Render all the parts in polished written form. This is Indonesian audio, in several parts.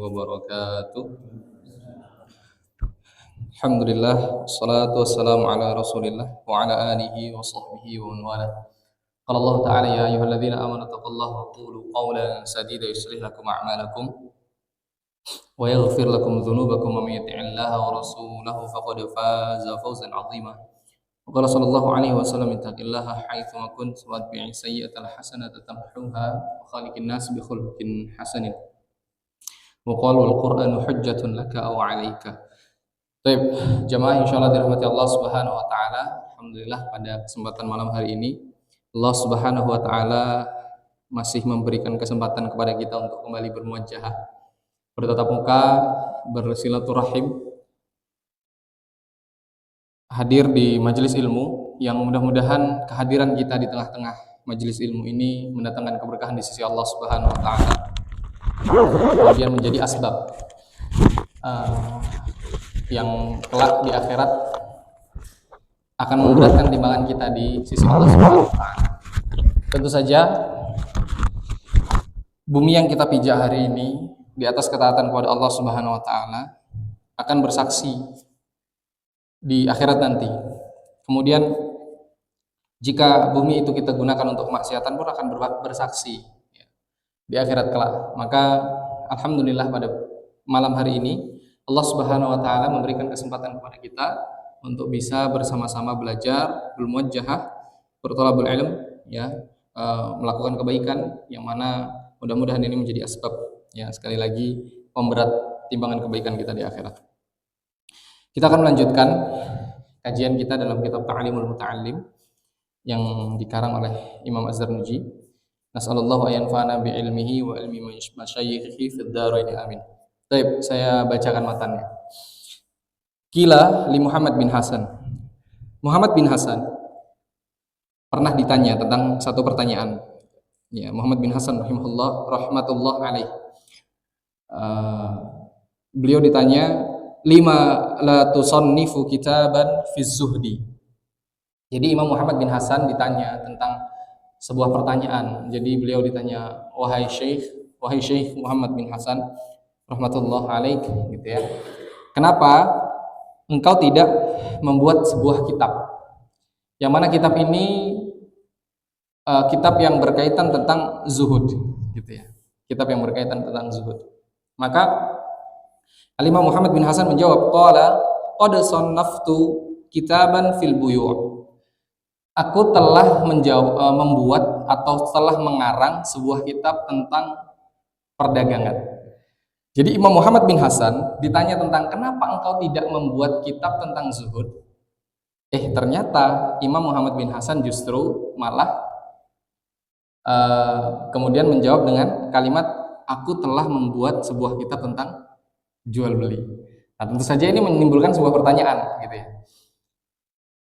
wabarakatuh. Alhamdulillah, wassalatu wassalamu ala Rasulillah wa ala alihi wa sahbihi wa man walah. Qala Allah Ta'ala ya ayyuhalladzina amanu taqullaha wa qulu qawlan sadida yuslih lakum a'malakum wa yaghfir lakum dhunubakum wa may yuti'illaha wa rasulahu faqad faza fawzan 'azima. Wa qala sallallahu alaihi wasallam ittaqillaha haitsu ma kunt wa atbi'i sayyi'atal hasanata tamhuha wa khaliqin nas bi khuluqin hasanin. Wa qala al-Qur'anu hujjatun laka aw 'alaika. Baik, jamaah insyaallah dirahmati Allah Subhanahu wa taala. Alhamdulillah pada kesempatan malam hari ini Allah Subhanahu wa taala masih memberikan kesempatan kepada kita untuk kembali bermuajahah, bertatap muka, bersilaturahim, hadir di majelis ilmu yang mudah-mudahan kehadiran kita di tengah-tengah majelis ilmu ini mendatangkan keberkahan di sisi Allah Subhanahu wa taala. Kemudian menjadi asbab yang kelak di akhirat akan memberatkan timbangan kita di sisi Allah Subhanahu wa taala. Tentu saja bumi yang kita pijak hari ini di atas ketaatan kepada Allah Subhanahu wa taala akan bersaksi di akhirat nanti. Kemudian jika bumi itu kita gunakan untuk kemaksiatan pun akan bersaksi di akhirat kelak. Maka alhamdulillah pada malam hari ini Allah Subhanahu wa taala memberikan kesempatan kepada kita untuk bisa bersama-sama belajar, bermuajahah, berthalabul ilm, melakukan kebaikan yang mana mudah-mudahan ini menjadi asbab sekali lagi pemberat timbangan kebaikan kita di akhirat. Kita akan melanjutkan kajian kita dalam kitab Ta'limul Muta'allim yang dikarang oleh Imam Az-Zarnuji. Nas'alullahu ayanfa'ana bi'ilmihi wa ilmi masyayikhi fid dharain amin. Baik, saya bacakan matannya. Qila li Muhammad bin Hasan. Muhammad bin Hasan pernah ditanya tentang satu pertanyaan. Ya, Muhammad bin Hasan rahmatullah alaih. Beliau ditanya, lima la tusannifu kitaban fi zuhdi. Jadi Imam Muhammad bin Hasan ditanya tentang sebuah pertanyaan. Jadi beliau ditanya, wahai Syekh Muhammad bin Hasan rahmatullah alaik, gitu ya. Kenapa engkau tidak membuat sebuah kitab? Yang mana kitab ini kitab yang berkaitan tentang zuhud, gitu ya. Kitab yang berkaitan tentang zuhud. Maka Al-Imam Muhammad bin Hasan menjawab, qala qad sannaftu kitaban fil buyu'. Aku telah membuat atau telah mengarang sebuah kitab tentang perdagangan. Jadi Imam Muhammad bin Hasan ditanya tentang kenapa engkau tidak membuat kitab tentang zuhud. Ternyata Imam Muhammad bin Hasan justru malah kemudian menjawab dengan kalimat, aku telah membuat sebuah kitab tentang jual beli. Nah, tentu saja ini menimbulkan sebuah pertanyaan, gitu ya.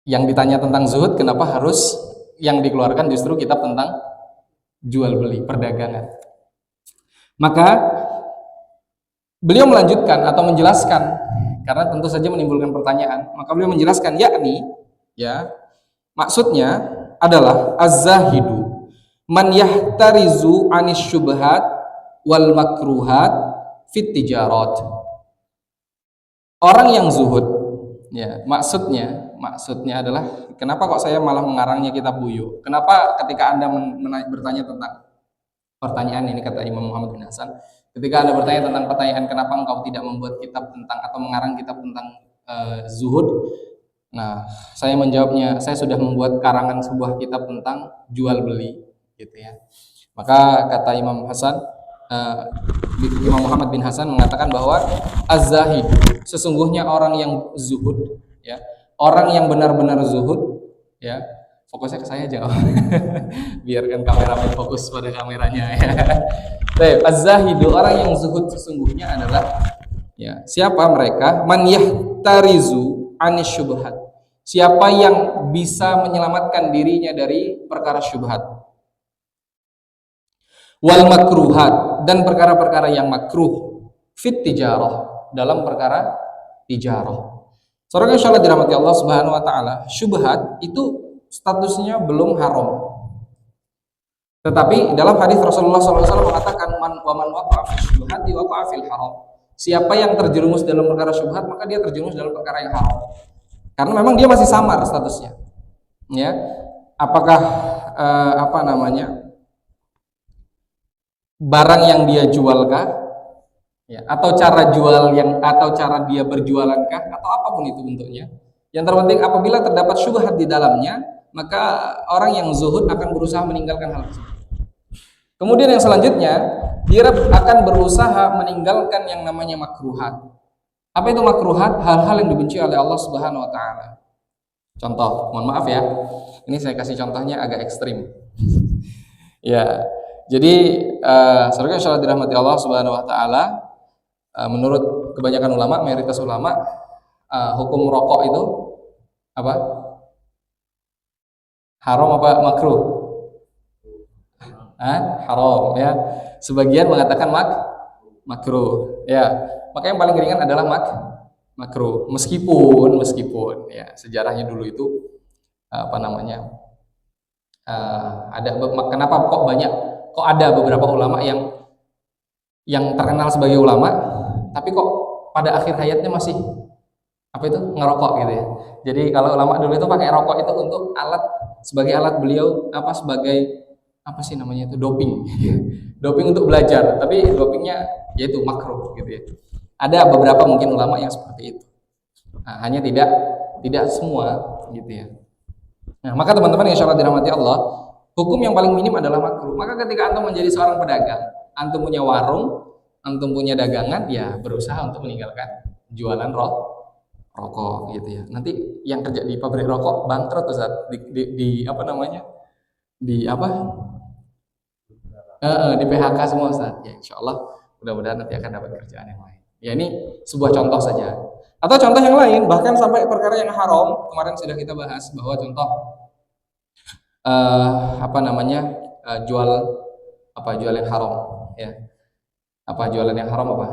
Yang ditanya tentang zuhud, kenapa harus yang dikeluarkan justru kitab tentang jual beli, perdagangan? Maka beliau melanjutkan atau menjelaskan, karena tentu saja menimbulkan pertanyaan, maka beliau menjelaskan, maksudnya adalah az-zahidu man yahtarizu anis syubhat wal makruhat fit tijarat. Orang yang zuhud, maksudnya adalah, kenapa kok saya malah mengarangnya kitab buyu? Kenapa ketika Anda bertanya tentang pertanyaan ini, kata Imam Muhammad bin Hasan, ketika Anda bertanya tentang pertanyaan kenapa engkau tidak membuat kitab tentang atau mengarang kitab tentang zuhud, nah saya menjawabnya, saya sudah membuat karangan sebuah kitab tentang jual beli, gitu ya. Maka kata Imam Muhammad bin Hasan mengatakan bahwa az-zahid, sesungguhnya orang yang zuhud, orang yang benar-benar zuhud, fokusnya ke saya aja, biarkan kameramen fokus pada kameranya, Az-zahidu, orang yang zuhud sesungguhnya adalah siapa mereka? Man yahtarizu anis syubhat, siapa yang bisa menyelamatkan dirinya dari perkara syubhat, wal makruhat, dan perkara-perkara yang makruh, fit tijarah, dalam perkara tijarah. Saudara insyaallah dirahmati Allah Subhanahu wa taala, syubhat itu statusnya belum haram. Tetapi dalam hadis Rasulullah SAW mengatakan wa man waqa'a fi syubhati waqa'a fil haram. Siapa yang terjerumus dalam perkara syubhat, maka dia terjerumus dalam perkara yang haram. Karena memang dia masih samar statusnya. Ya. Apakah barang yang dia jualkah? Ya, atau cara dia berjualankah atau apapun itu bentuknya. Yang terpenting apabila terdapat syubhat di dalamnya, maka orang yang zuhud akan berusaha meninggalkan hal tersebut. Kemudian yang selanjutnya, dia akan berusaha meninggalkan yang namanya makruhat. Apa itu makruhat? Hal-hal yang dibenci oleh Allah Subhanahu wa taala. Contoh, mohon maaf ya. Ini saya kasih contohnya agak ekstrim. Ya. Jadi saudara insyaallah dirahmati Allah Subhanahu wa taala, menurut kebanyakan ulama, mayoritas ulama, hukum rokok itu apa? Haram apa makruh? Haram ya. Sebagian mengatakan makruh ya. Maka yang paling ringan adalah makruh. Meskipun ya sejarahnya dulu itu kenapa kok ada beberapa ulama yang terkenal sebagai ulama tapi kok pada akhir hayatnya masih ngerokok gitu ya. Jadi kalau ulama dulu itu pakai rokok itu untuk sebagai alat beliau sebagai doping. Doping untuk belajar, tapi dopingnya yaitu makruh gitu ya. Ada beberapa mungkin ulama yang seperti itu. Nah, hanya tidak semua gitu ya. Nah, maka teman-teman yang insyaallah dirahmati Allah, hukum yang paling minim adalah makruh. Maka ketika antum menjadi seorang pedagang, antum punya warung, antum punya dagangan, ya berusaha untuk meninggalkan jualan rokok gitu ya. Nanti yang kerja di pabrik rokok bangkrut Ustaz. Di PHK semua Ustaz. Ya insyaallah mudah-mudahan nanti akan dapat kerjaan yang lain. Ya ini sebuah contoh saja. Atau contoh yang lain, bahkan sampai perkara yang haram, kemarin sudah kita bahas bahwa contoh jual yang haram ya. Jualan yang haram apa?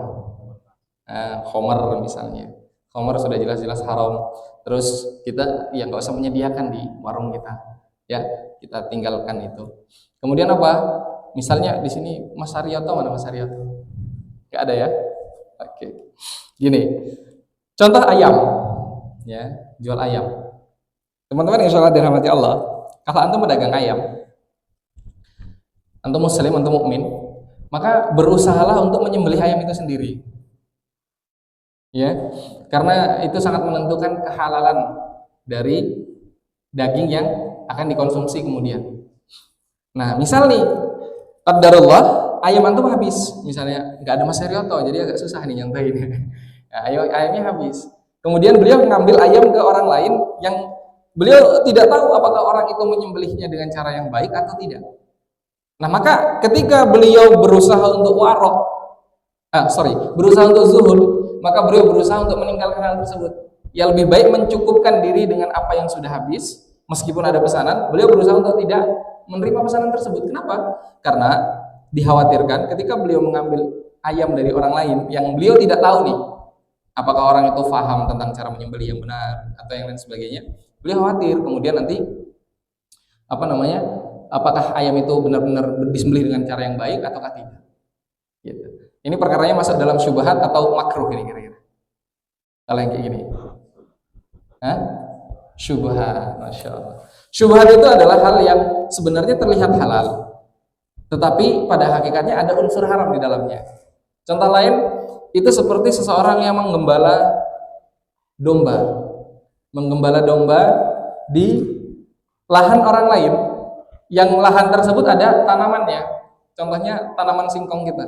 Khamar misalnya. Khamar sudah jelas-jelas haram. Terus kita ya nggak usah menyediakan di warung kita. Ya, kita tinggalkan itu. Kemudian apa? Misalnya di sini Mas Haryoto, mana Mas Haryoto? Nggak ada ya? Oke. Gini. Contoh ayam. Ya, jual ayam. Teman-teman insyaallah dirahmati Allah, kalau antum pedagang ayam, antum muslim, antum mukmin, maka berusahalah untuk menyembelih ayam itu sendiri. Ya, karena itu sangat menentukan kehalalan dari daging yang akan dikonsumsi kemudian. Nah, misal nih, qadarullah ayam antum habis, misalnya nggak ada Mas Haryoto, jadi agak susah nih nyontohin. Nah, ayamnya habis. Kemudian beliau mengambil ayam ke orang lain yang beliau tidak tahu apakah orang itu menyembelihnya dengan cara yang baik atau tidak. Nah, maka ketika beliau berusaha untuk berusaha untuk zuhud, maka beliau berusaha untuk meninggalkan hal tersebut. Ya lebih baik mencukupkan diri dengan apa yang sudah habis, meskipun ada pesanan, beliau berusaha untuk tidak menerima pesanan tersebut. Kenapa? Karena dikhawatirkan ketika beliau mengambil ayam dari orang lain yang beliau tidak tahu nih, apakah orang itu paham tentang cara menyembelih yang benar atau yang lain sebagainya. Beliau khawatir kemudian nanti apakah ayam itu benar-benar disembelih dengan cara yang baik ataukah tidak. Gitu. Ini perkaranya masuk dalam syubhat atau makruh ini kira-kira. Kalau yang kayak gini. Syubhat, Masya Allah. Syubhat itu adalah hal yang sebenarnya terlihat halal, tetapi pada hakikatnya ada unsur haram di dalamnya. Contoh lain, itu seperti seseorang yang menggembala domba di lahan orang lain, yang lahan tersebut ada tanamannya. Contohnya tanaman singkong kita.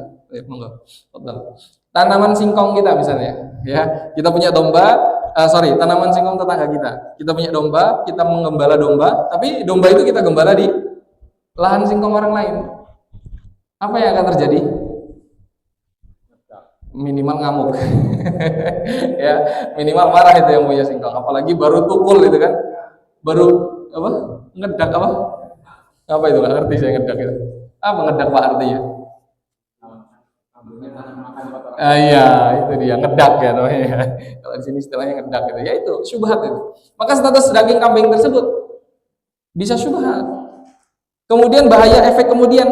Tanaman singkong kita misalnya, ya. Kita punya tanaman singkong tetangga kita. Kita punya domba, kita menggembala domba, tapi domba itu kita gembala di lahan singkong orang lain. Apa yang akan terjadi? Minimal ngamuk. Ya, minimal marah itu yang punya singkong, apalagi baru tukul itu kan. Baru ngedak apa itu, nggak ngerti saya ngedak itu. Ngedak Pak artinya? Iya, itu dia ngedak ya namanya. Kalau di sini istilahnya ngedak gitu. Ya itu syubhat itu. Maka status daging kambing tersebut bisa syubhat. Kemudian bahaya efek kemudian,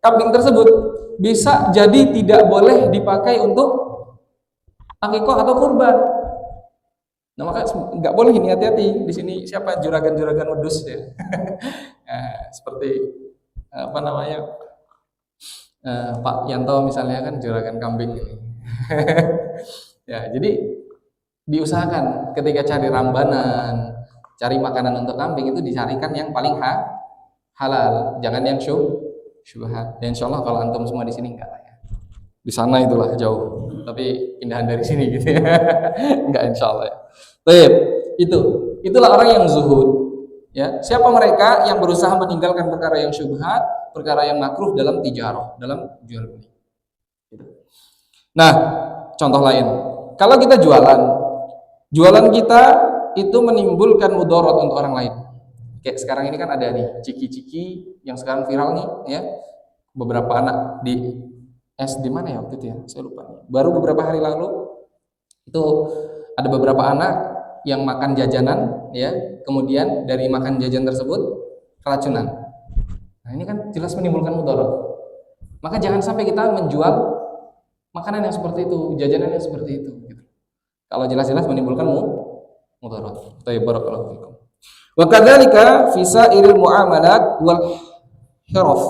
kambing tersebut bisa jadi tidak boleh dipakai untuk akikah atau kurban. Nah, maka nggak boleh ini, hati-hati di sini. Siapa juragan-juragan wedus ya? Nah, seperti apa namanya, Pak Yanto misalnya kan juragan kambing ini. Ya, jadi diusahakan ketika cari rambanan, cari makanan untuk kambing itu dicarikan yang paling halal, jangan yang syubhat. Dan insya Allah kalau antum semua di sini enggak lah ya. Di sana itulah jauh, tapi pindahan dari sini gitu ya. Enggak, insya Allah ya. Baik, itulah orang yang zuhud. Ya, siapa mereka yang berusaha meninggalkan perkara yang syubhat, perkara yang makruh dalam tijarah, dalam jual beli. Nah, contoh lain, kalau kita jualan kita itu menimbulkan mudarat untuk orang lain. Kayak sekarang ini kan ada nih ciki-ciki yang sekarang viral nih, ya. Beberapa anak di SD mana ya waktu itu ya, saya lupa. Baru beberapa hari lalu itu ada beberapa anak yang makan jajanan, ya. Kemudian dari makan jajan tersebut keracunan. Nah, ini kan jelas menimbulkan mudarat. Maka jangan sampai kita menjual makanan yang seperti itu, jajanan yang seperti itu. Gitu. Kalau jelas-jelas menimbulkan mudarat. Barakallahu fikum. Wa kadzalika fi sa'iril muamalat wal hiraf.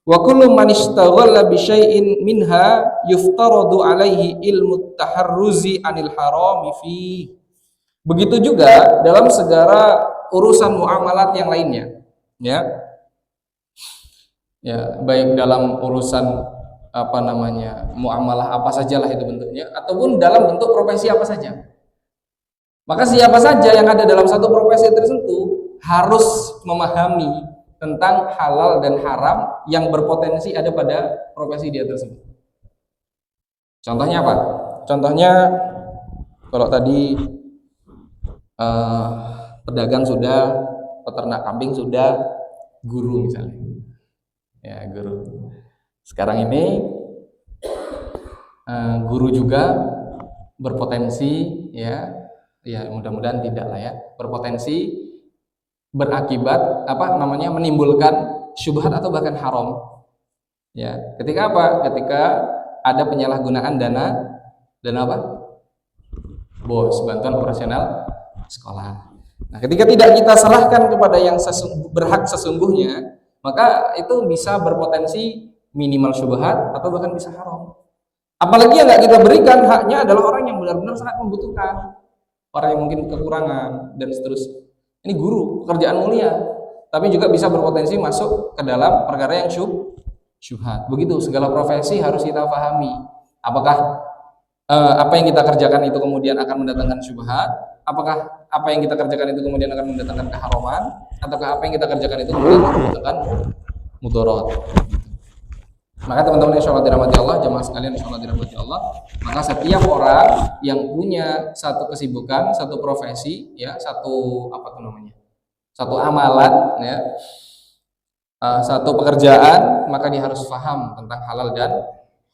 Wa kullu man ishtaghala bi syai'in minha yuftaradu alaihi ilmu taharruzi anil harami fi. Begitu juga dalam segala urusan muamalat yang lainnya, ya. Ya, baik dalam urusan apa namanya, muamalah apa sajalah itu bentuknya, ataupun dalam bentuk profesi apa saja. Maka siapa saja yang ada dalam satu profesi tertentu harus memahami tentang halal dan haram yang berpotensi ada pada profesi dia tersebut. Contohnya apa? Contohnya kalau tadi pedagang sudah, peternak kambing sudah, guru misalnya. Ya, guru. Sekarang ini guru juga berpotensi, ya mudah-mudahan tidak lah ya, berpotensi berakibat apa namanya, menimbulkan syubhat atau bahkan haram. Ya, ketika apa? Ketika ada penyalahgunaan dana apa? BOS, bantuan operasional sekolah. Nah, ketika tidak kita serahkan kepada yang berhak sesungguhnya, maka itu bisa berpotensi minimal syubhat atau bahkan bisa haram. Apalagi yang nggak kita berikan haknya adalah orang yang benar-benar sangat membutuhkan, orang yang mungkin kekurangan dan seterusnya. Ini guru, pekerjaan mulia, tapi juga bisa berpotensi masuk ke dalam perkara yang syubhat. Begitu segala profesi harus kita pahami. Apakah apa yang kita kerjakan itu kemudian akan mendatangkan syubhat? Apakah apa yang kita kerjakan itu kemudian akan mendatangkan keharaman? Ataukah apa yang kita kerjakan itu kemudian akan mendatangkan mudarat? Maka teman-teman insyaallah dirahmati Allah, jemaah sekalian insyaallah dirahmati Allah, maka setiap orang yang punya satu kesibukan, satu profesi, ya, satu apa tuh namanya, satu amalan, ya, satu pekerjaan, maka dia harus paham tentang halal dan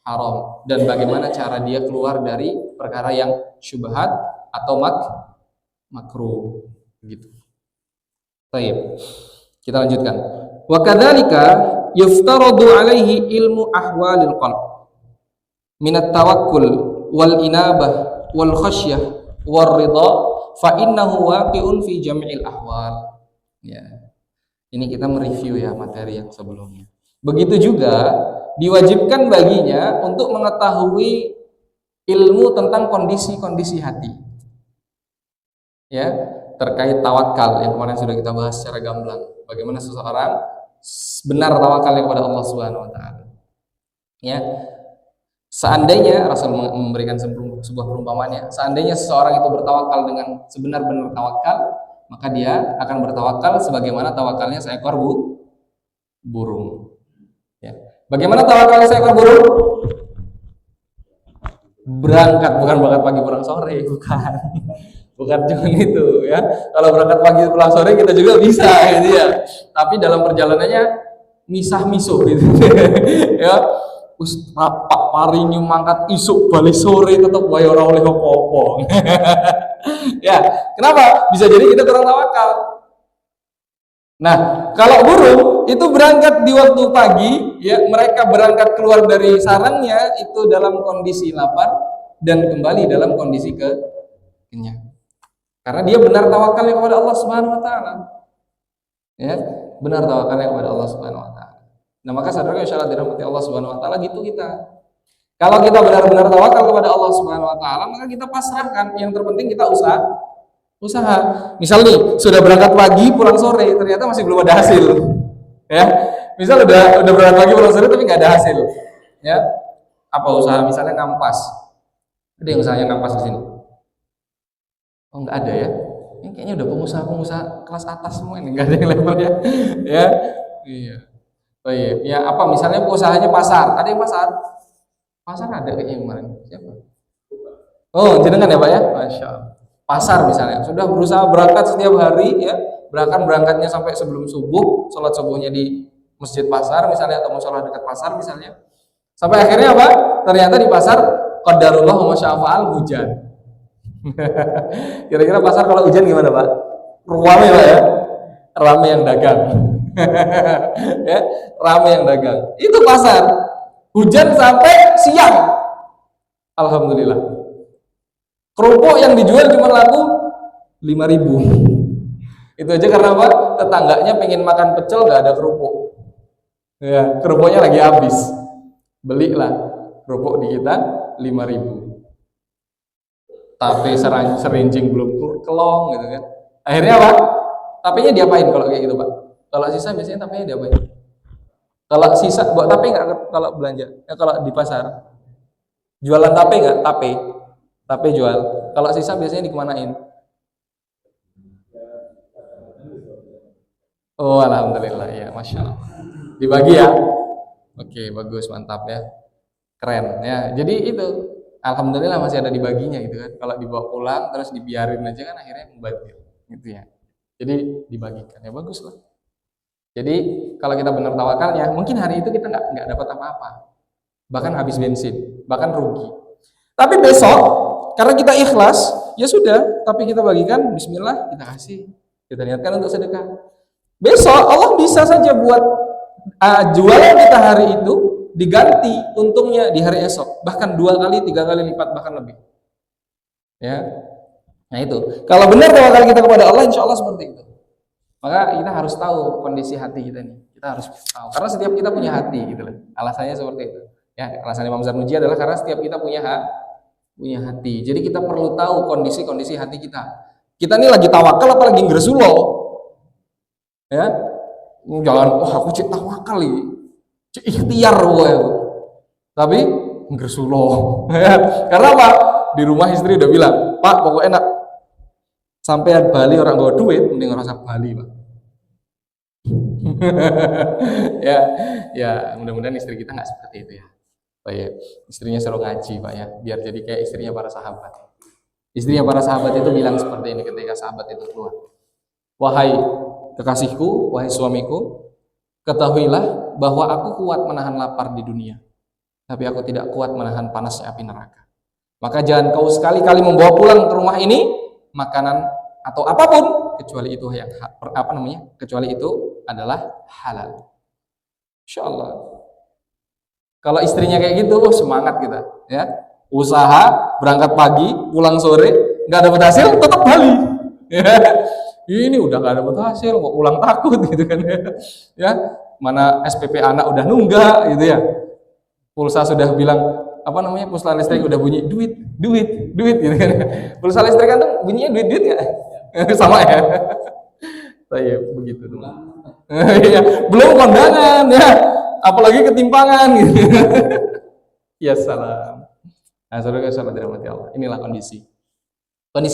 haram dan bagaimana cara dia keluar dari perkara yang syubhat atau makruh, begitu. Baik, kita lanjutkan. Wa kadzalika yuftaradu alaihi ilmu ahwalil qalb minat tawakkul wal inabah wal khasyah wal ridha fa innahu waqi'un fi jam'il ahwal. Ya. Ini kita mereview ya materi yang sebelumnya. Begitu juga diwajibkan baginya untuk mengetahui ilmu tentang kondisi-kondisi hati. Ya, terkait tawakal yang kemarin sudah kita bahas secara gamblang. Bagaimana seseorang benar tawakalnya kepada Allah Subhanahu wa taala. Ya. Seandainya Rasul memberikan sebuah perumpamaan, ya, seandainya seseorang itu bertawakal dengan sebenar-benar tawakal, maka dia akan bertawakal sebagaimana tawakalnya seekor burung. Ya. Bagaimana tawakalnya seekor burung? Berangkat, bukan berangkat pagi pulang sore, bukan. Bukan cuma itu, ya. Kalau berangkat pagi pulang sore kita juga bisa, gitu ya. Tapi dalam perjalanannya misah-misuh gitu. Ya. Pak paringi mangkat isuk balik sore tetap wae ora oleh apa-apa. Ya, kenapa? Bisa jadi kita kurang tawakal. Nah, kalau burung itu berangkat di waktu pagi, ya mereka berangkat keluar dari sarangnya itu dalam kondisi lapar dan kembali dalam kondisi kenyang. Karena dia benar tawakalnya kepada Allah Subhanahu wa taala. Ya, benar tawakalnya kepada Allah Subhanahu wa taala. Nah, maka saudara insyaallah dirahmati Allah Subhanahu wa taala gitu kita. Kalau kita benar-benar tawakal kepada Allah Subhanahu wa taala, maka kita pasrahkan. Yang terpenting kita usaha. Misal nih, sudah berangkat pagi, pulang sore, ternyata masih belum ada hasil. Ya. Misal udah berangkat pagi, pulang sore tapi nggak ada hasil. Ya. Apa usaha misalnya ngampas. Ada yang usahanya ngampas di sini? Oh, nggak ada ya. Ini kayaknya udah pengusaha kelas atas semua ini, nggak ada yang levelnya. Ya. Iya. Oh iya. Ya, apa misalnya usahanya pasar. Ada yang pasar? Pasar ada kayaknya kemarin. Siapa? Oh, jenengan ya Pak ya? Masya Allah. Pasar misalnya. Sudah berusaha berangkat setiap hari ya. Berangkatnya sampai sebelum subuh. Sholat subuhnya di masjid pasar misalnya. Atau musola dekat pasar misalnya. Sampai akhirnya apa? Ternyata di pasar qadarullah wa masya'afa'al hujan. Kira-kira pasar kalau hujan gimana Pak? Rame Pak ya? Rame yang dagang. Ya, rame yang dagang. Itu pasar. Hujan sampai siang. Alhamdulillah. Kerupuk yang dijual cuma laku 5.000. Itu aja karena apa? Tetangganya pengen makan pecel gak ada kerupuk. Ya, kerupuknya lagi habis. Belilah kerupuk di kita 5.000. Tape serincing belum kelong gitu kan. Akhirnya apa? Tapenya diapain kalau kayak gitu Pak? Kalau sisa biasanya tapenya diapain? Kalau sisa buat tape nggak kalau belanja? Ya, kalau di pasar jualan tape nggak? Tape jual. Kalau sisa biasanya dikemanain? Oh alhamdulillah ya, masya Allah. Dibagi ya? Oke bagus mantap ya, keren ya. Jadi itu alhamdulillah masih ada dibaginya gitu kan. Kalau dibawa pulang terus dibiarin aja kan akhirnya mubazir gitu ya. Jadi dibagikan ya bagus lah. Jadi kalau kita benar tawakalnya, mungkin hari itu kita nggak dapat apa-apa, bahkan habis bensin, bahkan rugi. Tapi besok, karena kita ikhlas, ya sudah. Tapi kita bagikan, Bismillah, kita kasih, kita niatkan untuk sedekah. Besok Allah bisa saja buat jualan kita hari itu diganti untungnya di hari esok, bahkan 2 kali, 3 kali lipat, bahkan lebih. Ya, nah itu. Kalau benar tawakal kita kepada Allah, insya Allah seperti itu. Maka kita harus tahu kondisi hati kita nih. Kita harus tahu. Karena setiap kita punya hati gitu loh. Alasannya seperti itu. Ya, alasan Imam Zarnuji adalah karena setiap kita punya hati. Jadi kita perlu tahu kondisi hati kita. Kita ini lagi tawakal apa lagi ngresulo? Ya. Jangan aku cek tawakal iki. Cek ikhtiar wae. Tapi ngresulo. Karena apa? Di rumah istri udah bilang, "Pak, pokoknya enak sampean Bali orang bawa duit, mending ngerasa Bali Pak." ya mudah-mudahan istri kita nggak seperti itu ya Pak ya. Istrinya suruh ngaji Pak ya, biar jadi kayak istrinya para sahabat. Istrinya para sahabat itu bilang seperti ini ketika sahabat itu keluar, "Wahai kekasihku, wahai suamiku, ketahuilah bahwa aku kuat menahan lapar di dunia, tapi aku tidak kuat menahan panasnya api neraka. Maka jangan kau sekali-kali membawa pulang ke rumah ini makanan atau apapun kecuali itu yang kecuali itu adalah halal." Insyaallah. Kalau istrinya kayak gitu, semangat kita, ya. Usaha berangkat pagi, pulang sore, nggak dapat hasil, tetap Bali. Ini udah nggak dapat hasil, kok pulang takut gitu kan ya. Mana SPP anak udah nunggak gitu ya. Pulsa sudah bilang pulsa listrik udah bunyi duit gitu kan. Pulsa listrik kan tuh bunyinya duit nggak? Sama ya. Saya begitu tuh. Ya, belum kondangan ya, apalagi ketimpangan gitu. Ya salam. Nah, saudara dirahmati Allah. Inilah kondisi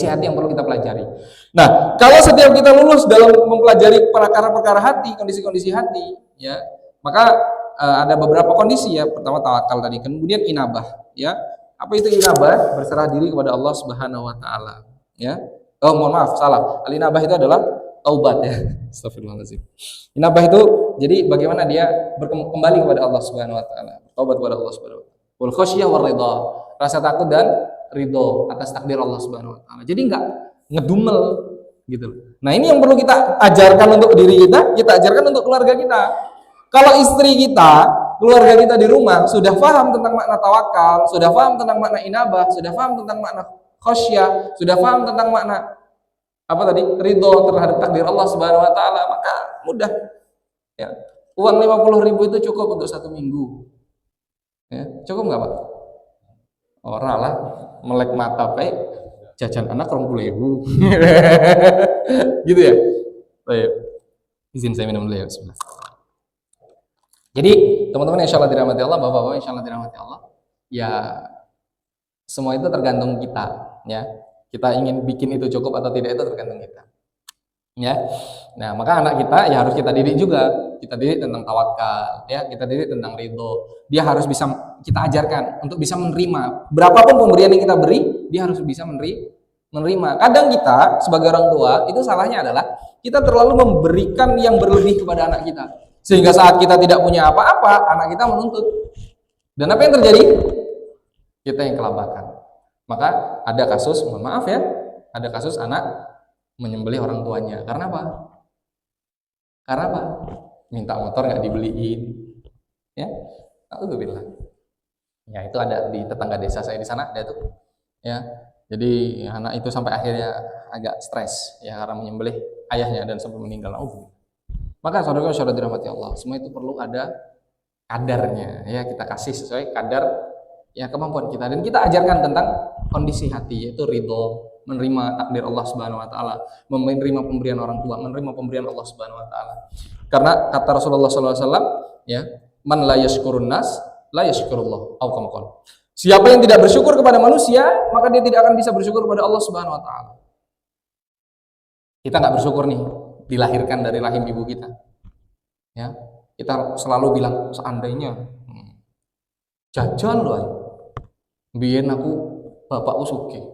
hati yang perlu kita pelajari. Nah, kalau setiap kita lulus dalam mempelajari perkara-perkara hati, kondisi-kondisi hati, ya, maka ada beberapa kondisi ya. Pertama tawakal tadi, kemudian inabah, ya. Apa itu inabah? Berserah diri kepada Allah Subhanahu wa taala, ya. Oh, mohon maaf, salah. Al-inabah itu adalah taubat ya. Astagfirullahaladzim. Inabah itu jadi bagaimana dia kembali kepada Allah Subhanahu wa taala, taubat kepada Allah Subhanahu wa taala. Wal khasyah war ridha, rasa takut dan ridho atas takdir Allah Subhanahu wa taala. Jadi enggak ngedumel, gitu loh. Nah, ini yang perlu kita ajarkan untuk diri kita ajarkan untuk keluarga kita. Kalau istri kita, keluarga kita di rumah sudah paham tentang makna tawakal, sudah paham tentang makna inabah, sudah paham tentang makna khosyah, sudah paham tentang makna apa tadi? Ridho terhadap takdir Allah Subhanahu wa taala, maka mudah. Ya. Uang 50.000 itu cukup untuk 1 minggu. Ya, cukup nggak Pak? Ora lah, melek mata baik jajan anak 20.000. Gitu ya. Baik. Izin saya minum dulu ya, bismillah. Jadi, teman-teman insyaallah dirahmati Allah, Bapak-bapak insyaallah dirahmati Allah. Ya, semua itu tergantung kita, ya. Kita ingin bikin itu cukup atau tidak itu tergantung kita. Ya. Nah, maka anak kita ya harus kita didik juga. Kita didik tentang tawakal, ya, kita didik tentang ridho. Dia harus bisa kita ajarkan untuk bisa menerima. Berapapun pemberian yang kita beri, dia harus bisa menerima. Kadang kita sebagai orang tua itu salahnya adalah kita terlalu memberikan yang berlebih kepada anak kita. Sehingga saat kita tidak punya apa-apa, anak kita menuntut. Dan apa yang terjadi? Kita yang kelabakan. Maka ada kasus, mohon maaf ya, ada kasus anak menyembelih orang tuanya. Karena apa? Karena apa? Minta motor nggak dibeliin. Ya, alhamdulillah. Ya, itu ada di tetangga desa saya di sana, ada tuh. Ya, jadi anak itu sampai akhirnya agak stres ya karena menyembelih ayahnya dan sampai meninggal. Maka saudara-saudara dirahmati Allah, semua itu perlu ada kadarnya. Ya, kita kasih sesuai kadar ya kemampuan kita, dan kita ajarkan tentang kondisi hati, yaitu ridho, menerima takdir Allah Subhanahu wa taala, menerima pemberian orang tua, menerima pemberian Allah Subhanahu wa taala. Karena kata Rasulullah SAW, ya, man la yashkurun nas la yashkurullah, atau kama qala. Siapa yang tidak bersyukur kepada manusia, maka dia tidak akan bisa bersyukur kepada Allah Subhanahu wa taala. Kita nggak bersyukur nih dilahirkan dari rahim ibu kita. Ya, kita selalu bilang seandainya jajan loh. Biyen aku bapakku sugih.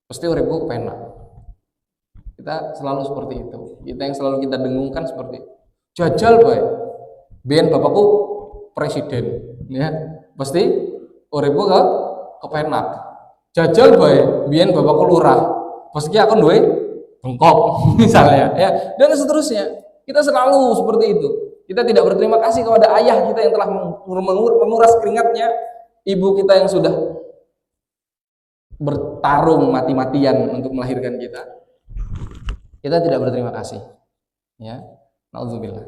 Pasti uripku penak. Kita selalu seperti itu. Kita yang selalu kita dengungkan seperti itu. Jajal bae. Biyen bapakku presiden, ya. Pasti uripku kepenak. Jajal bae. Biyen bapakku lurah. Pasti aku duwe bengkok misalnya, ya. Dan seterusnya. Kita selalu seperti itu. Kita tidak berterima kasih kepada ayah kita yang telah menguras keringatnya, ibu kita yang sudah bertarung mati-matian untuk melahirkan kita. Kita tidak berterima kasih. Ya, nauzubillah.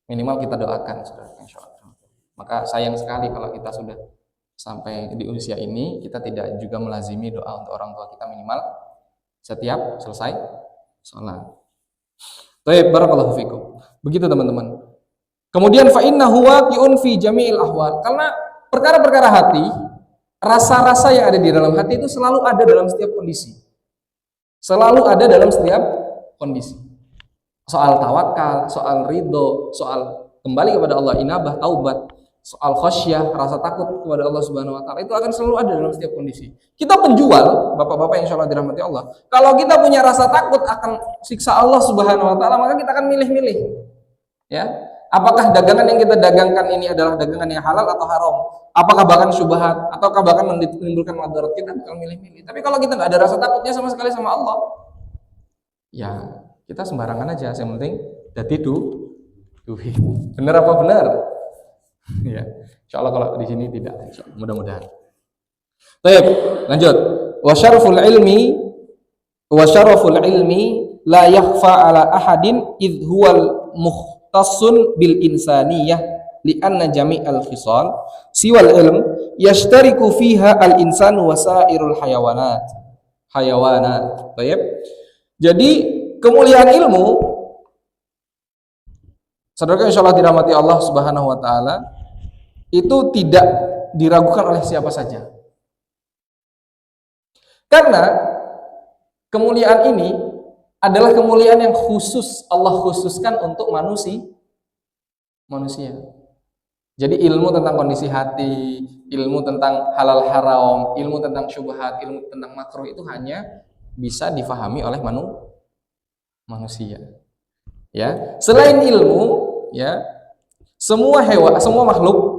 Minimal kita doakan, saudara, insyaallah. Maka sayang sekali kalau kita sudah sampai di usia ini kita tidak juga melazimi doa untuk orang tua kita minimal setiap selesai sholat. Baik, barakallahu fikum. Begitu teman-teman. Kemudian fa innahu waqi'un fi jami'il ahwal. Karena perkara-perkara hati, rasa-rasa yang ada di dalam hati itu selalu ada dalam setiap kondisi. Selalu ada dalam setiap kondisi. Soal tawakal, soal ridho, soal kembali kepada Allah, inabah, taubat, soal khosyah, rasa takut kepada Allah Subhanahu wa taala, itu akan selalu ada dalam setiap kondisi. Kita penjual, bapak-bapak yang insyaallah dirahmati Allah, kalau kita punya rasa takut akan siksa Allah Subhanahu wa taala, maka kita akan milih-milih. Ya. Apakah dagangan yang kita dagangkan ini adalah dagangan yang halal atau haram? Apakah bahkan syubhat ataukah bahkan menimbulkan madarat, kita bakal milih-milih. Tapi kalau kita nggak ada rasa takutnya sama sekali sama Allah, ya kita sembarangan aja. Yang penting jadi duit. Benar apa benar? Ya, insyaallah kalau di sini tidak, mudah-mudahan. Baik, lanjut. Wa syaraful ilmi la yakhfa ala ahadin idh huwal mukhtassun bil insaniyah li'anna jami'al khisal siwal ilm yashtariku fiha al insanu wa sairul hayawanat. Baik. Jadi kemuliaan ilmu, saudara insyaallah dirahmati Allah Subhanahu wa taala, itu tidak diragukan oleh siapa saja. Karena kemuliaan ini adalah kemuliaan yang khusus, Allah khususkan untuk manusia. Jadi ilmu tentang kondisi hati, ilmu tentang halal haram, ilmu tentang syubhat, ilmu tentang makruh itu hanya bisa difahami oleh manusia. Ya, selain ilmu, ya, semua hewan, semua makhluk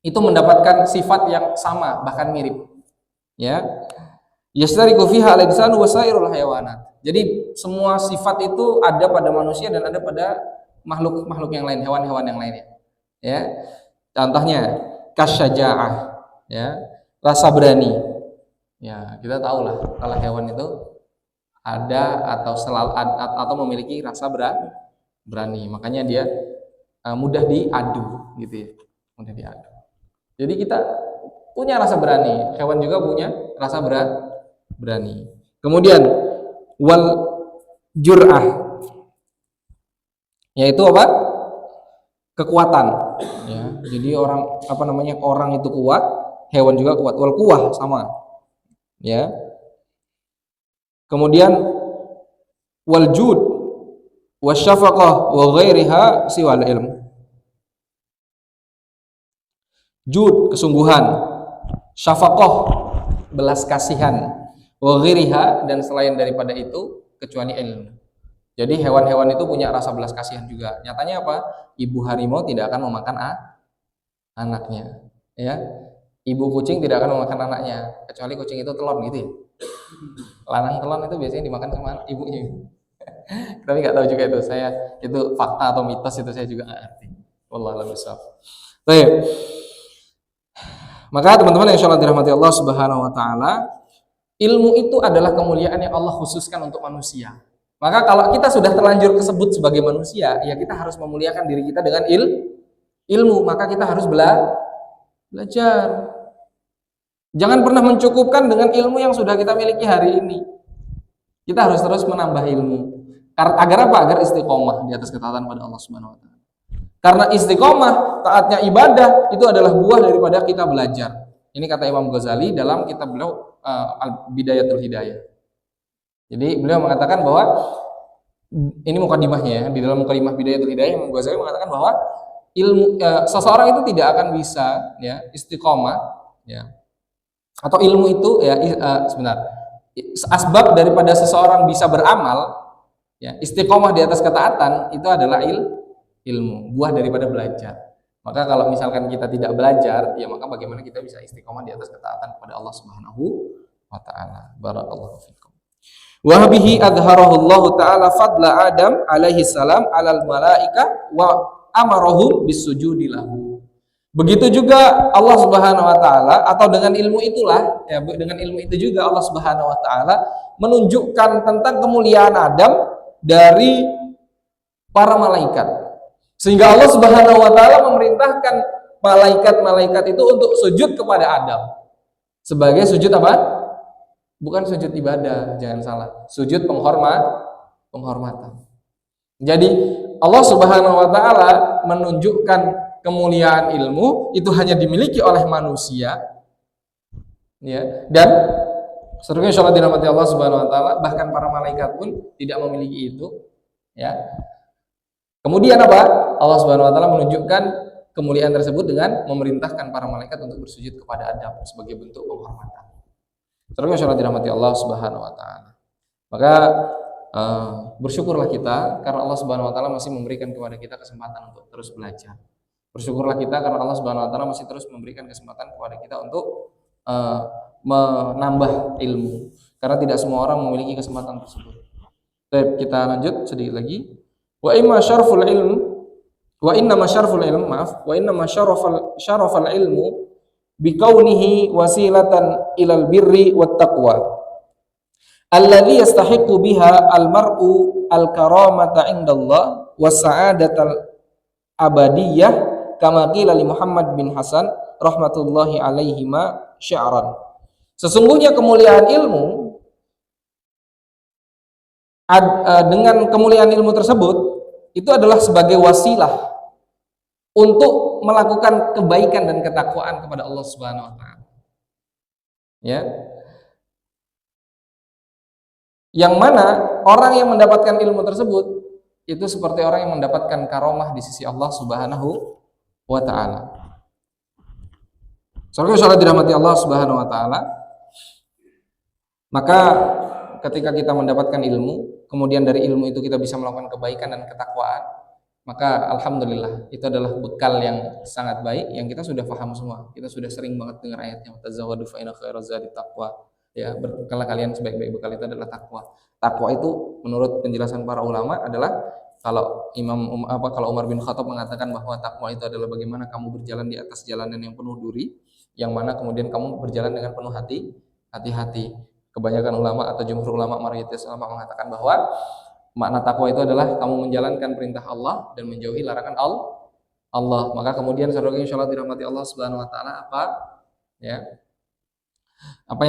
itu mendapatkan sifat yang sama, bahkan mirip. Ya. Yastariku fiha al-insanu wa sairul hayawanat. Jadi semua sifat itu ada pada manusia dan ada pada makhluk-makhluk yang lain, hewan-hewan yang lainnya. Ya. Contohnya kasyaja'ah, ya, rasa berani. Ya, kita tahu lah kalau hewan itu ada atau selalu atau memiliki rasa berani. Makanya dia mudah diadu gitu ya. Mudah diadu. Jadi kita punya rasa berani, hewan juga punya rasa berani. Kemudian wal jur'ah, yaitu apa? Kekuatan. Ya, jadi orang itu kuat, hewan juga kuat. Wal quwah sama. Ya. Kemudian wal jud wasyafaqah wa ghairiha siwal ilm. Jud, kesungguhan, syafaqah, belas kasihan, wa ghairiha, dan selain daripada itu kecuali ilmu. Jadi hewan-hewan itu punya rasa belas kasihan juga. Nyatanya apa? Ibu harimau tidak akan memakan anaknya, ya. Ibu kucing tidak akan memakan anaknya, kecuali kucing itu telon gitu ya. Lanang telon itu biasanya dimakan sama ibunya. Tapi nggak tahu juga itu fakta atau mitos, itu saya juga nggak ngerti. Wallahu a'lam bishawab. Baik. Maka teman-teman yang insyaallah dirahmati Allah Subhanahu wa taala, ilmu itu adalah kemuliaan yang Allah khususkan untuk manusia. Maka kalau kita sudah terlanjur disebut sebagai manusia, ya kita harus memuliakan diri kita dengan ilmu. Maka kita harus belajar. Jangan pernah mencukupkan dengan ilmu yang sudah kita miliki hari ini. Kita harus terus menambah ilmu. Agar apa? Agar istiqomah di atas ketaatan pada Allah Subhanahu wa taala. Karena istiqomah, taatnya ibadah, itu adalah buah daripada kita belajar. Ini kata Imam Ghazali dalam kitab beliau Bidayatul Hidayah. Jadi beliau mengatakan bahwa ini mukadimahnya ya, di dalam mukadimah Bidayatul Hidayah Imam Ghazali mengatakan bahwa seseorang itu tidak akan bisa ya istiqomah ya, atau ilmu itu ya asbab daripada seseorang bisa beramal ya, istiqomah di atas ketaatan itu adalah ilmu, buah daripada belajar. Maka kalau misalkan kita tidak belajar, ya maka bagaimana kita bisa istiqomah di atas ketaatan kepada Allah Subhanahu wa taala. Barakallahu fikum. Wa bihi adharahu Allah taala fadla Adam alaihi salam alal malaika wa amarahum bisujudi lahu. Begitu juga Allah Subhanahu wa taala, atau dengan ilmu itulah ya, dengan ilmu itu juga Allah Subhanahu wa taala menunjukkan tentang kemuliaan Adam dari para malaikat. Sehingga Allah Subhanahu wa taala memerintahkan malaikat-malaikat itu untuk sujud kepada Adam. Sebagai sujud apa? Bukan sujud ibadah, jangan salah. Sujud penghormatan. Jadi Allah Subhanahu wa taala menunjukkan kemuliaan ilmu itu hanya dimiliki oleh manusia. Ya, dan seterusnya insyaallah dirahmati Allah Subhanahu wa taala, bahkan para malaikat pun tidak memiliki itu, ya. Kemudian apa? Allah Subhanahu wa taala menunjukkan kemuliaan tersebut dengan memerintahkan para malaikat untuk bersujud kepada Adam sebagai bentuk penghormatan. Terus insyaallah dirahmati Allah Subhanahu wa taala. Maka bersyukurlah kita karena Allah Subhanahu wa taala masih memberikan kepada kita kesempatan untuk terus belajar. Bersyukurlah kita karena Allah Subhanahu wa taala masih terus memberikan kesempatan kepada kita untuk menambah ilmu. Karena tidak semua orang memiliki kesempatan tersebut. Baik, kita lanjut sedikit lagi. Wa inna syarafal ilmu bikaunihi wasilatan ilal birri wat taqwa alladhi yastahiqqu biha almar'u al-karamata indallah was sa'adatal abadiyah kama qila li Muhammad bin Hasan rahmatullahi alaihima sya'ran. Sesungguhnya kemuliaan ilmu, dengan kemuliaan ilmu tersebut itu adalah sebagai wasilah untuk melakukan kebaikan dan ketakwaan kepada Allah Subhanahu wa taala. Ya. Yang mana orang yang mendapatkan ilmu tersebut itu seperti orang yang mendapatkan karomah di sisi Allah Subhanahu wa taala. Saudara dirahmati Allah Subhanahu wa taala, maka ketika kita mendapatkan ilmu, kemudian dari ilmu itu kita bisa melakukan kebaikan dan ketakwaan, maka alhamdulillah itu adalah bekal yang sangat baik yang kita sudah paham semua. Kita sudah sering banget dengar ayatnya tazawwadu fa inna khairaz zadi taqwa. Ya, berbekalah kalian sebaik-baik bekal itu adalah takwa. Takwa itu menurut penjelasan para ulama adalah kalau kalau Umar bin Khattab mengatakan bahwa takwa itu adalah bagaimana kamu berjalan di atas jalanan yang penuh duri, yang mana kemudian kamu berjalan dengan penuh hati-hati. Kebanyakan ulama atau jumhur ulama mayoritas ulama mengatakan bahwa makna takwa itu adalah kamu menjalankan perintah Allah dan menjauhi larangan Allah. Maka kemudian saudara insyaallah dirahmati Allah Subhanahu wa taala ya? Apa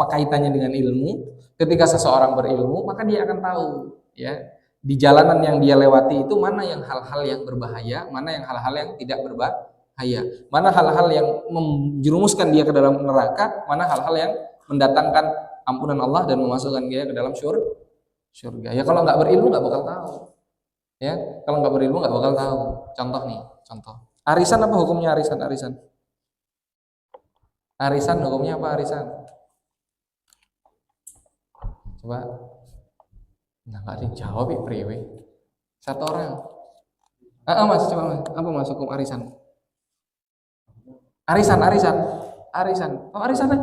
kaitannya dengan ilmu? Ketika seseorang berilmu, maka dia akan tahu ya, di jalanan yang dia lewati itu mana yang hal-hal yang berbahaya, mana yang hal-hal yang tidak berbahaya, mana hal-hal yang menjerumuskan dia ke dalam neraka, mana hal-hal yang mendatangkan ampunan Allah dan memasukkan dia ke dalam surga. Ya kalau nggak berilmu nggak bakal tahu. Ya, kalau nggak berilmu nggak bakal tahu. Contoh. Arisan apa hukumnya arisan? Arisan hukumnya apa arisan? Coba. Nah, nggak ada yang jawab ya, priwe. Satu orang. Mas, coba mas. Apa mas hukum arisan? Arisan. Oh, arisan ya?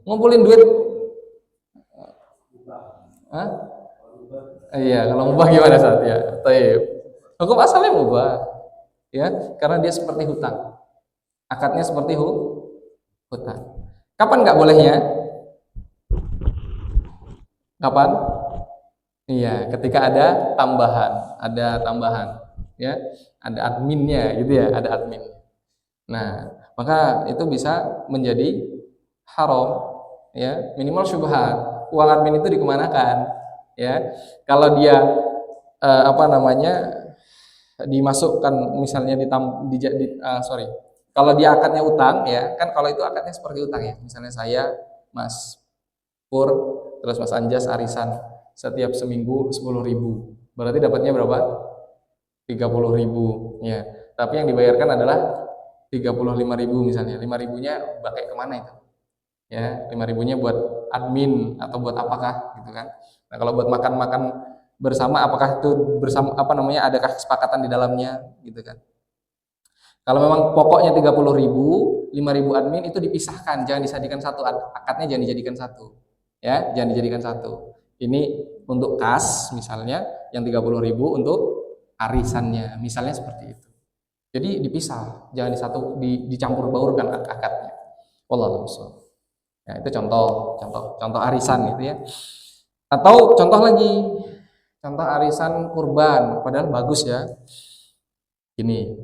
Ngumpulin duit. Iya, kalau mubah gimana saat ya? Taib. Hukum asalnya mubah. Ya, karena dia seperti hutang. Akadnya seperti hutang. Kapan nggak bolehnya? Kapan? Iya, ketika ada tambahan, ya, ada adminnya, gitu ya, ada admin. Nah, maka itu bisa menjadi haram, ya, minimal syubhat. Uang admin itu dikemanakan, ya? Kalau dia dimasukkan misalnya kalau dia akadnya utang, ya, kan kalau itu akadnya seperti utang ya. Misalnya saya, Mas Pur, terus Mas Anjas arisan setiap seminggu 10.000. Berarti dapatnya berapa? 30.000, ya. Tapi yang dibayarkan adalah 35.000 misalnya. 5.000-nya pakai kemana itu? Ya, 5.000-nya buat admin atau buat apakah gitu kan? Nah, kalau buat makan-makan bersama, apakah itu bersama adakah kesepakatan di dalamnya gitu kan? Kalau memang pokoknya 30.000, 5.000 admin itu dipisahkan, jangan dijadikan satu, akadnya jangan dijadikan satu. Ya, jangan dijadikan satu. Ini untuk kas misalnya, yang 30.000 untuk arisannya, misalnya seperti itu. Jadi dipisah, jangan dicampur baurkan akadnya. Wallahu a'lam. Ya, itu contoh arisan gitu ya. Atau contoh arisan kurban, padahal bagus ya. Ini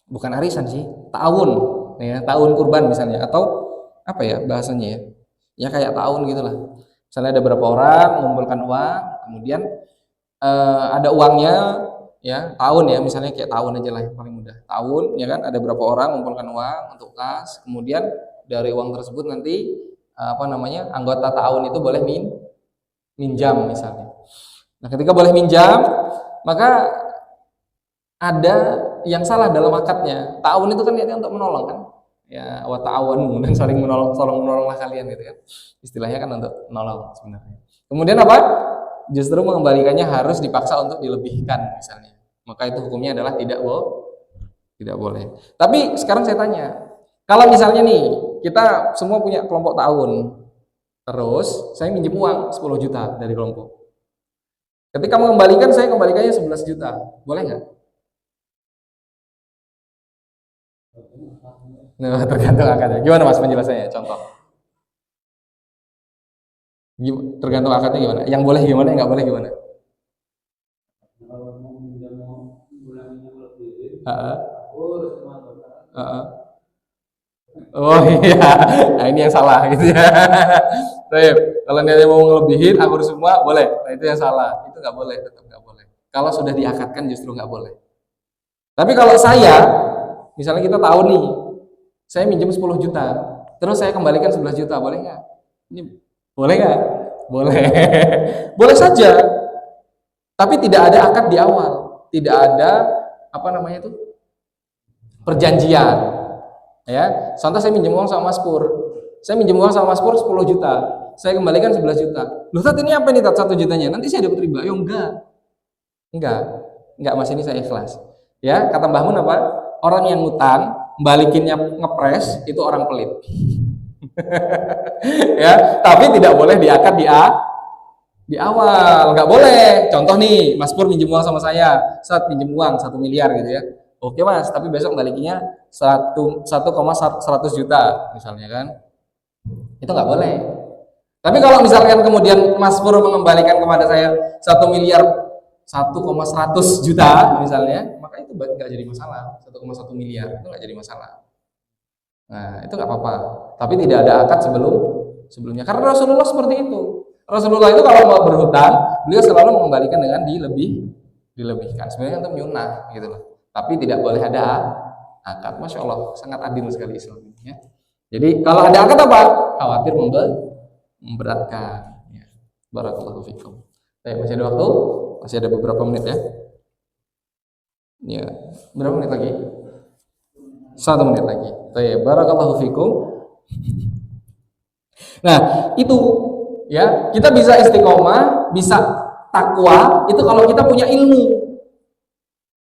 bukan arisan sih, ta'awun, ya, ta'awun kurban misalnya, atau apa ya bahasanya ya? Ya kayak ta'awun gitulah. Misalnya ada beberapa orang mengumpulkan uang, kemudian ada uangnya, ya, tahun ya, misalnya kayak tahun aja lah yang paling mudah. Tahun, ya kan, ada beberapa orang mengumpulkan uang untuk kas, kemudian dari uang tersebut nanti anggota tahun itu boleh minjam misalnya. Nah, ketika boleh minjam, maka ada yang salah dalam akadnya. Ta'awun itu kan niatnya untuk menolong kan? Ya, wa ta'awanu, dan saling menolonglah kalian gitu kan. Istilahnya kan untuk menolong sebenarnya. Kemudian apa? Justru mengembalikannya harus dipaksa untuk dilebihkan misalnya. Maka itu hukumnya adalah tidak boleh. Tapi sekarang saya tanya, kalau misalnya nih kita semua punya kelompok ta'awun, terus saya minjem uang 10 juta dari kelompok. Ketika mengembalikan, saya kembalikannya 11 juta. Boleh nggak? Nah, tergantung akadnya. Gimana mas penjelasannya? Contoh. Tergantung akadnya gimana? Yang boleh gimana, yang nggak boleh gimana? Oh iya, nah ini yang salah gitu ya. Baik, kalau niatnya mau ngelebihin akur semua boleh, nah itu yang salah, itu nggak boleh, tetap nggak boleh. Kalau sudah diakadkan justru nggak boleh. Tapi kalau saya, misalnya kita tahu nih, saya minjem 10 juta, terus saya kembalikan 11 juta, boleh nggak? Ini boleh nggak? Boleh, boleh saja. Tapi tidak ada akad di awal, tidak ada perjanjian. Ya, contoh saya minjem uang sama Mas Pur. Saya minjem uang sama Mas Pur 10 juta. Saya kembalikan 11 juta. Loh, Tat, ini apa nih, Tat, 1 jutanya? Nanti saya dapat riba. Enggak. Mas, ini saya ikhlas. Ya, kata Mbah Mun apa? Orang yang ngutang balikinnya ngepres itu orang pelit. Ya, tapi tidak boleh diakad di awal, nggak boleh. Contoh nih, Mas Pur minjem uang sama saya, saat pinjem uang 1 miliar gitu ya. Oke Mas, tapi besok balikinnya 1,100 juta misalnya kan, itu nggak boleh. Tapi kalau misalkan kemudian Mas Pur mengembalikan kepada saya 1 miliar 1,100 juta misalnya, maka itu nggak jadi masalah. 1,1 miliar itu nggak jadi masalah. Nah, itu nggak apa-apa. Tapi tidak ada akad sebelumnya. Karena Rasulullah seperti itu. Rasulullah itu kalau mau berhutang, beliau selalu mengembalikan dengan dilebihkan. Sebenarnya itu nyunah gitu loh. Tapi tidak boleh ada akad. Masya Allah, sangat adil sekali Islam ini. Ya. Jadi kalau ada akad apa? Khawatir memberatkan. Ya. Barakallahu fikum. Baik, masih ada waktu? Masih ada beberapa menit ya. Ya, berapa menit lagi? 1 menit lagi. Baik, barakallahu fikum. Nah, itu ya, kita bisa istiqomah, bisa takwa itu kalau kita punya ilmu.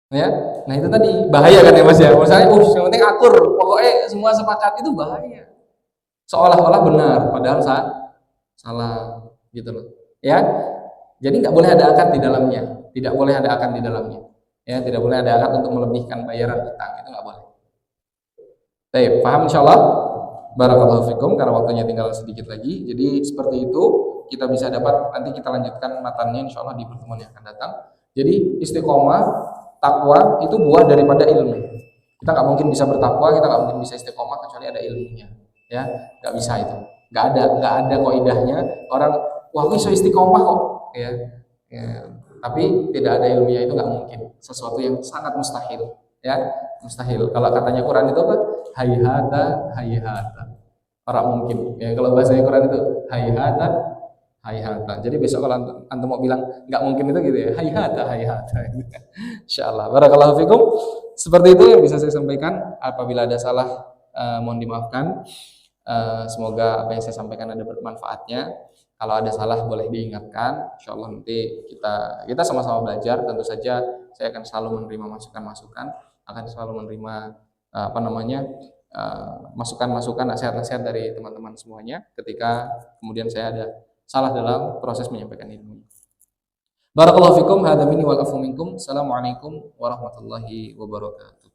Ya. Nah, itu tadi bahaya kan ya Mas ya. Misalnya, yang penting akur, pokoknya semua sepakat, itu bahaya. Seolah-olah benar padahal salah gitu loh. Ya. Jadi nggak boleh ada akad di dalamnya. Tidak boleh ada akad di dalamnya. Ya, tidak boleh ada akad untuk melebihkan bayaran hutang, itu nggak boleh. Baik, paham insyaallah? Barakallahu fikum, karena waktunya tinggal sedikit lagi. Jadi seperti itu kita bisa dapat, nanti kita lanjutkan matannya insyaallah di pertemuan yang akan datang. Jadi istiqomah, takwa itu buah daripada ilmu. Kita nggak mungkin bisa bertakwa, kita nggak mungkin bisa istiqomah kecuali ada ilmunya. Ya, nggak bisa itu. Nggak ada kaidahnya orang wah bisa istiqomah kok. Ya. Tapi tidak ada ilmunya itu nggak mungkin. Sesuatu yang sangat mustahil. Ya, mustahil. Kalau katanya Quran itu apa? Hayhata. Orang mungkin. Ya, kalau bahasa Quran itu hayhata. Jadi besok kalau antum mau bilang nggak mungkin itu gitu ya. Hayhata. Insyaallah. Barakallahu fikum. Seperti itu yang bisa saya sampaikan. Apabila ada salah mohon dimaafkan. Semoga apa yang saya sampaikan ada bermanfaatnya. Kalau ada salah boleh diingatkan. Insyaallah nanti kita sama-sama belajar. Tentu saja saya akan selalu menerima masukan-masukan, akan selalu menerima masukan-masukan, nasihat-nasihat dari teman-teman semuanya ketika kemudian saya ada salah dalam proses menyampaikan ilmu. Barakallahu fikum, hadza minni wal afu minkum. Assalamualaikum warahmatullahi wabarakatuh.